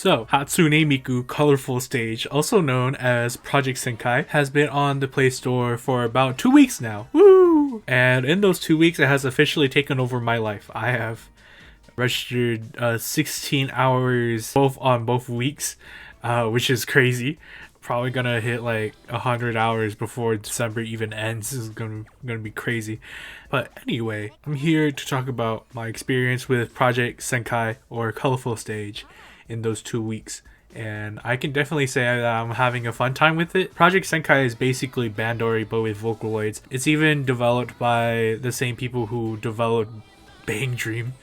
So, Hatsune Miku Colorful Stage, also known as Project Sekai, has been on the Play Store for about 2 weeks now. Woo! And in those 2 weeks, it has officially taken over my life. I have registered 16 hours on both weeks, which is crazy. Probably gonna hit like 100 hours before December even ends. This is gonna be crazy. But anyway, I'm here to talk about my experience with Project Sekai or Colorful Stage in those 2 weeks. And I can definitely say that I'm having a fun time with it. Project Sekai is basically Bandori but with Vocaloids. It's even developed by the same people who developed Bang Dream.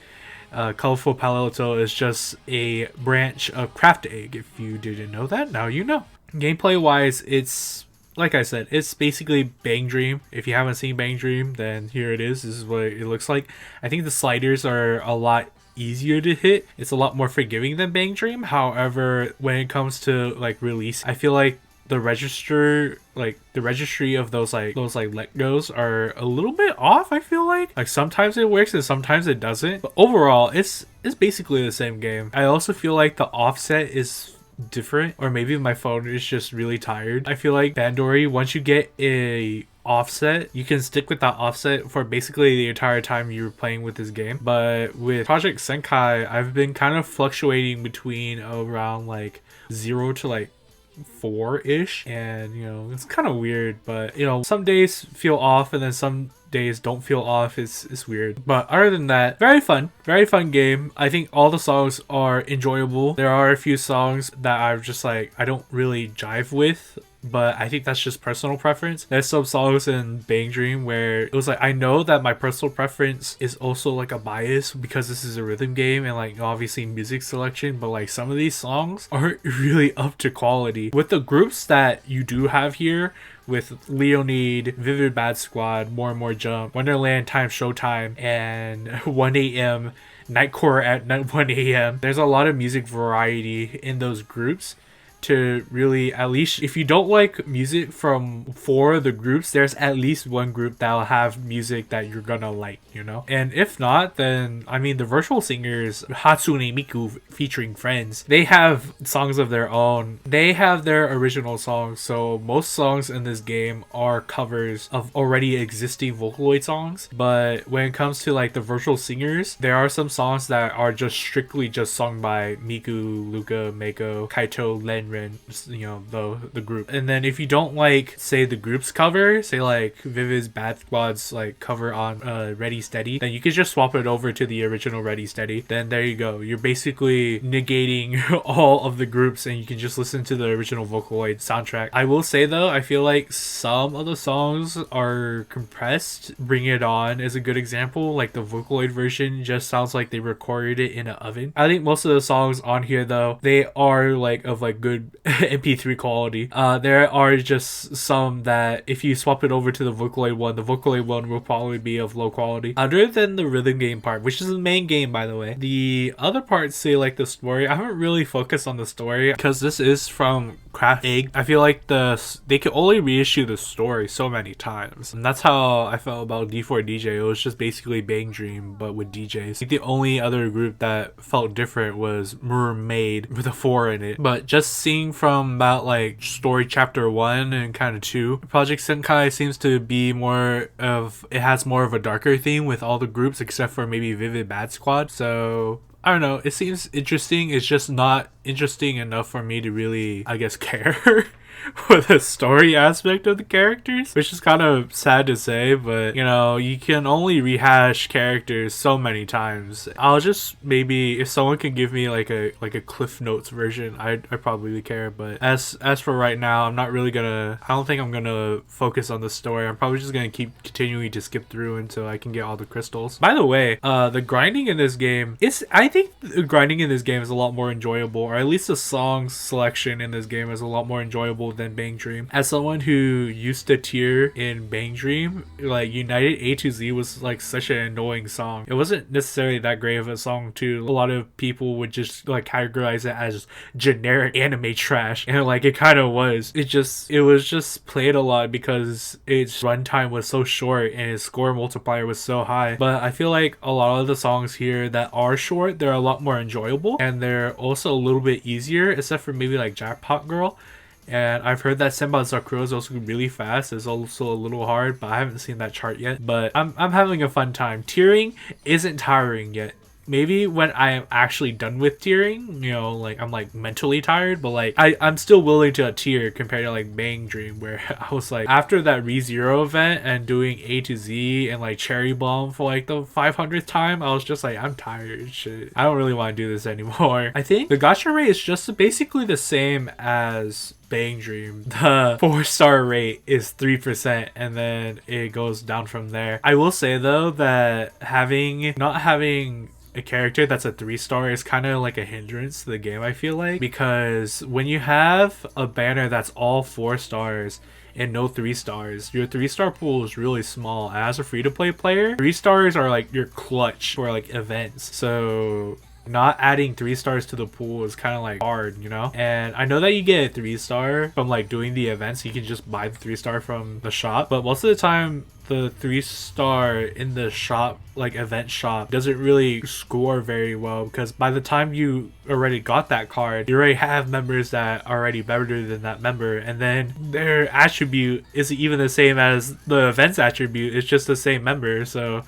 Colorful Paleto is just a branch of Craft Egg. If you didn't know that, now you know. Gameplay wise, it's like I said, it's basically Bang Dream. If you haven't seen Bang Dream, then here it is. This is what it looks like. I think the sliders are a lot easier to hit. It's a lot more forgiving than Bang Dream. However, when it comes to like release, I feel like the registry of those let goes are a little bit off. I feel like sometimes it works and sometimes it doesn't, but overall it's basically the same game. I also feel like the offset is different, or maybe my phone is just really tired. I feel like Bandori, once you get a offset, you can stick with that offset for basically the entire time you're playing with this game. But with Project Sekai, I've been kind of fluctuating between around like 0 to like 4-ish, and you know, it's kind of weird. But you know, some days feel off and then some days don't feel off. It's weird, but other than that, very fun game. I think all the songs are enjoyable. There are a few songs that I'm just like I don't really jive with, but I think that's just personal preference. There's some songs in Bang Dream where it was like I know that my personal preference is also like a bias because this is a rhythm game and like obviously music selection, but like some of these songs aren't really up to quality. With the groups that you do have here, with Leonid, Vivid Bad Squad, More and More Jump, Wonderland Time Showtime, and 1 a.m. Nightcore at 1 a.m. There's a lot of music variety in those groups to really, at least if you don't like music from 4 of the groups, there's at least one group that'll have music that you're gonna like, you know? And if not, then I mean the virtual singers Hatsune Miku featuring friends, they have songs of their own. They have their original songs, so most songs in this game are covers of already existing Vocaloid songs. But when it comes to like the virtual singers, there are some songs that are just strictly just sung by Miku, Luca, Mako, Kaito, Len, you know, the group. And then if you don't like, say, the group's cover, say like Vivid's Bad Squad's like cover on Ready Steady, then you could just swap it over to the original Ready Steady. Then there you go, you're basically negating all of the groups and you can just listen to the original Vocaloid soundtrack. I will say though, I feel like some of the songs are compressed. Bring It On is a good example. Like the Vocaloid version just sounds like they recorded it in an oven. I think most of the songs on here though, they are like of like good MP3 quality. There are just some that if you swap it over to the Vocaloid one will probably be of low quality. Other than the rhythm game part, which is the main game by the way. The other parts, say like the story, I haven't really focused on the story because this is from Craft Egg. I feel like they could only reissue the story so many times, and that's how I felt about D4DJ. It was just basically Bang Dream but with DJs. I think the only other group that felt different was Mermaid with a 4 in it. But just seeing from about like story chapter 1 and kind of 2, Project Sekai seems to be it has more of a darker theme with all the groups except for maybe Vivid Bad Squad. So I don't know, it seems interesting. It's just not interesting enough for me to really, I guess, care for the story aspect of the characters, which is kind of sad to say, but you know, you can only rehash characters so many times. I'll just, maybe if someone can give me like a Cliff Notes version, I'd probably care. But as for right now, I don't think I'm gonna focus on the story. I'm probably just gonna keep continuing to skip through until I can get all the crystals. By the way, the grinding in this game I think the grinding in this game is a lot more enjoyable, or at least the song selection in this game is a lot more enjoyable than Bang Dream. As someone who used to tier in Bang Dream, like United A to Z was like such an annoying song. It wasn't necessarily that great of a song too. A lot of people would just like categorize it as generic anime trash, and like it kind of was. It was just played a lot because its runtime was so short and its score multiplier was so high. But I feel like a lot of the songs here that are short, they're a lot more enjoyable, and they're also a little bit easier, except for maybe like Jackpot Girl. And I've heard that Senbon Sakura is also really fast. It's also a little hard, but I haven't seen that chart yet. But I'm having a fun time. Tiering isn't tiring yet. Maybe when I am actually done with tiering, you know, like I'm like mentally tired, but like I'm still willing to tier compared to like Bang Dream, where I was like, after that ReZero event and doing A to Z and like Cherry Bomb for like the 500th time, I was just like, I'm tired, shit. I don't really want to do this anymore. I think the gacha rate is just basically the same as Bang Dream. The 4-star rate is 3%, and then it goes down from there. I will say though that not having a character that's a 3-star is kind of like a hindrance to the game, I feel like, because when you have a banner that's all 4 stars and no 3 stars, your 3-star pool is really small. As a free-to-play player, 3 stars are like your clutch for like events, so not adding 3 stars to the pool is kind of like hard, you know. And I know that you get a 3-star from like doing the events. You can just buy the 3-star from the shop, but most of the time the 3-star in the shop, like event shop, doesn't really score very well, because by the time you already got that card, you already have members that are already better than that member, and then their attribute isn't even the same as the event's attribute. It's just the same member, so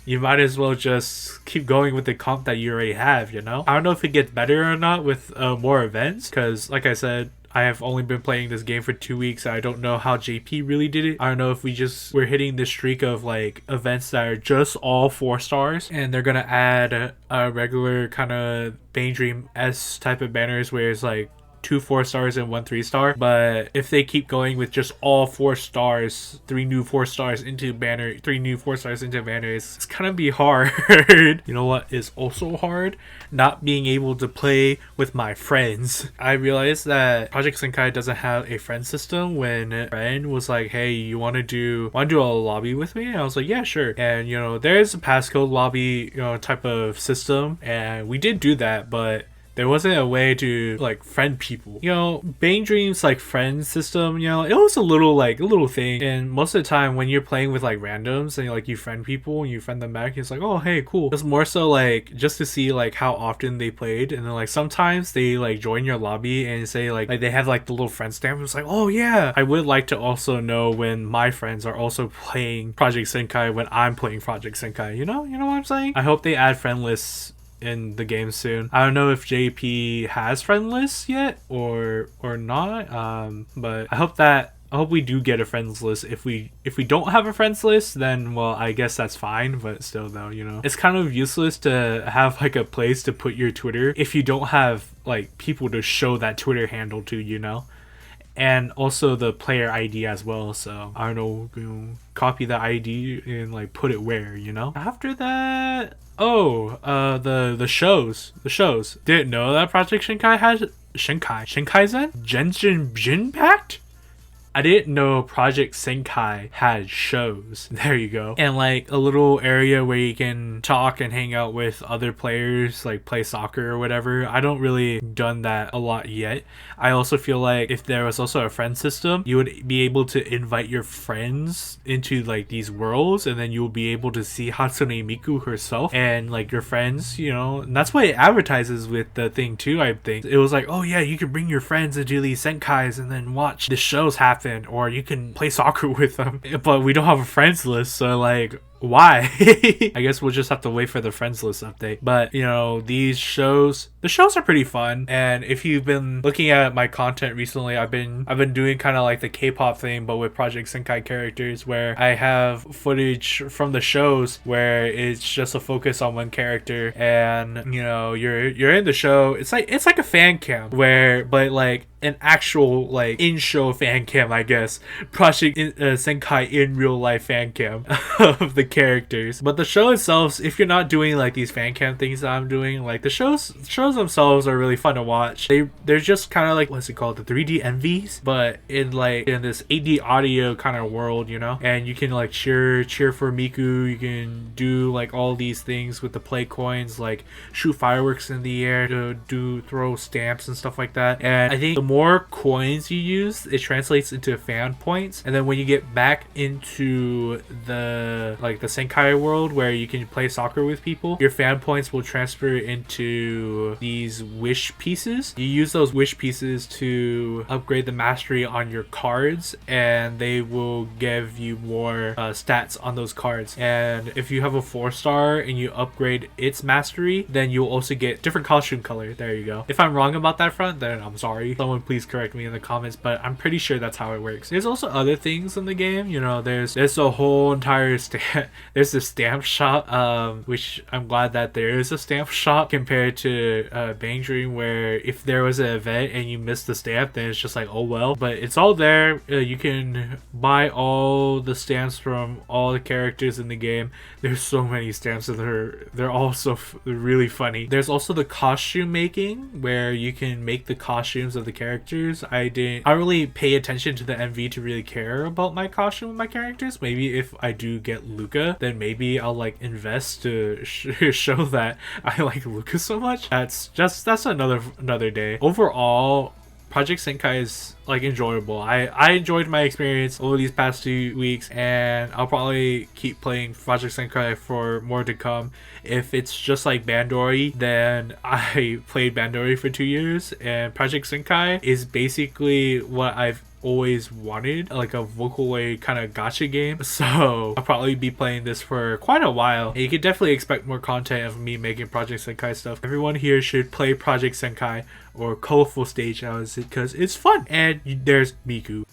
you might as well just keep going with the comp that you already have, you know? I don't know if it gets better or not with more events, because like I said, I have only been playing this game for 2 weeks. I don't know how JP really did it. I don't know if we're hitting this streak of like events that are just all 4 stars, and they're gonna add a regular kind of Bang Dream S type of banners where it's like 2 4-stars and 1 3-star. But if they keep going with just all 4 stars, 3 new 4 stars into banner, 3 new 4 stars into banners, it's gonna be hard. You know what is also hard? Not being able to play with my friends. I realized that Project Senkai doesn't have a friend system. When a friend was like, hey, you want to do a lobby with me? And I was like, yeah, sure. And you know, there's a passcode lobby, you know, type of system, and we did do that, but there wasn't a way to like friend people. You know, Bang Dream's like friend system, you know, it was a little thing. And most of the time when you're playing with like randoms and like you friend people and you friend them back, it's like, oh hey, cool. It's more so like just to see like how often they played, and then like sometimes they like join your lobby and say like they have like the little friend stamp. It's like, oh yeah, I would like to also know when my friends are also playing Project Senkai when I'm playing Project Senkai. You know what I'm saying? I hope they add friend lists in the game soon. I don't know if JP has friend lists yet or not, but I hope we do get a friends list. If we don't have a friends list, then well, I guess that's fine, but still though, you know, it's kind of useless to have like a place to put your Twitter if you don't have like people to show that Twitter handle to, you know. And also the player ID as well. So I don't know, you know, copy the ID and like put it where, you know. After that, the shows. Didn't know that Project Shinkai had Shinkaizen? Genshin Impact? I didn't know Project Senkai had shows. There you go. And like a little area where you can talk and hang out with other players, like play soccer or whatever. I don't really done that a lot yet. I also feel like if there was also a friend system, you would be able to invite your friends into like these worlds, and then you'll be able to see Hatsune Miku herself and like your friends, you know. And that's what it advertises with the thing too, I think. It was like, oh yeah, you can bring your friends into these Senkais and then watch the shows happen, or you can play soccer with them. But we don't have a friends list, so like, why? I guess we'll just have to wait for the friends list update. But you know, the shows are pretty fun. And if you've been looking at my content recently, I've been doing kind of like the K-pop thing, but with Project Senkai characters, where I have footage from the shows where it's just a focus on one character, and you know, you're in the show. It's like a fan cam but like an actual like in-show fan cam, I guess. Project Senkai in real life fan cam of the characters. But the show itself, if you're not doing like these fan cam things that I'm doing, like the shows themselves are really fun to watch. They're just kind of like, what's it called, the 3D MVs, but in this 8D audio kind of world, you know. And you can like cheer for Miku. You can do like all these things with the play coins, like shoot fireworks in the air, to throw stamps and stuff like that. And I think the more coins you use, it translates into fan points. And then when you get back into the Senkai world where you can play soccer with people, your fan points will transfer into these wish pieces. You use those wish pieces to upgrade the mastery on your cards, and they will give you more stats on those cards. And if you have a 4-star and you upgrade its mastery, then you'll also get different costume color. There you go. If I'm wrong about that front, then I'm sorry. Someone please correct me in the comments, but I'm pretty sure that's how it works. There's also other things in the game, you know, there's a whole entire there's a stamp shop, which I'm glad that there is a stamp shop compared to Bang Dream, where if there was an event and you missed the stamp, then it's just like, oh well. But it's all there. You can buy all the stamps from all the characters in the game. There's so many stamps, and they're all so really funny. There's also the costume making, where you can make the costumes of the characters. I don't really pay attention to the MV to really care about my costume of my characters. Maybe if I do get Luca, then maybe I'll like invest to show that I like Luca so much. That's another day. Overall, Project Sekai is like enjoyable. I enjoyed my experience over these past 2 weeks, and I'll probably keep playing Project Sekai for more to come. If it's just like Bandori, then I played Bandori for 2 years, and Project Sekai is basically what I've always wanted, like a Vocaloid kind of gacha game. So I'll probably be playing this for quite a while, and you can definitely expect more content of me making Project Sekai stuff. Everyone here should play Project Sekai or Colorful Stage because it's fun. And there's Miku.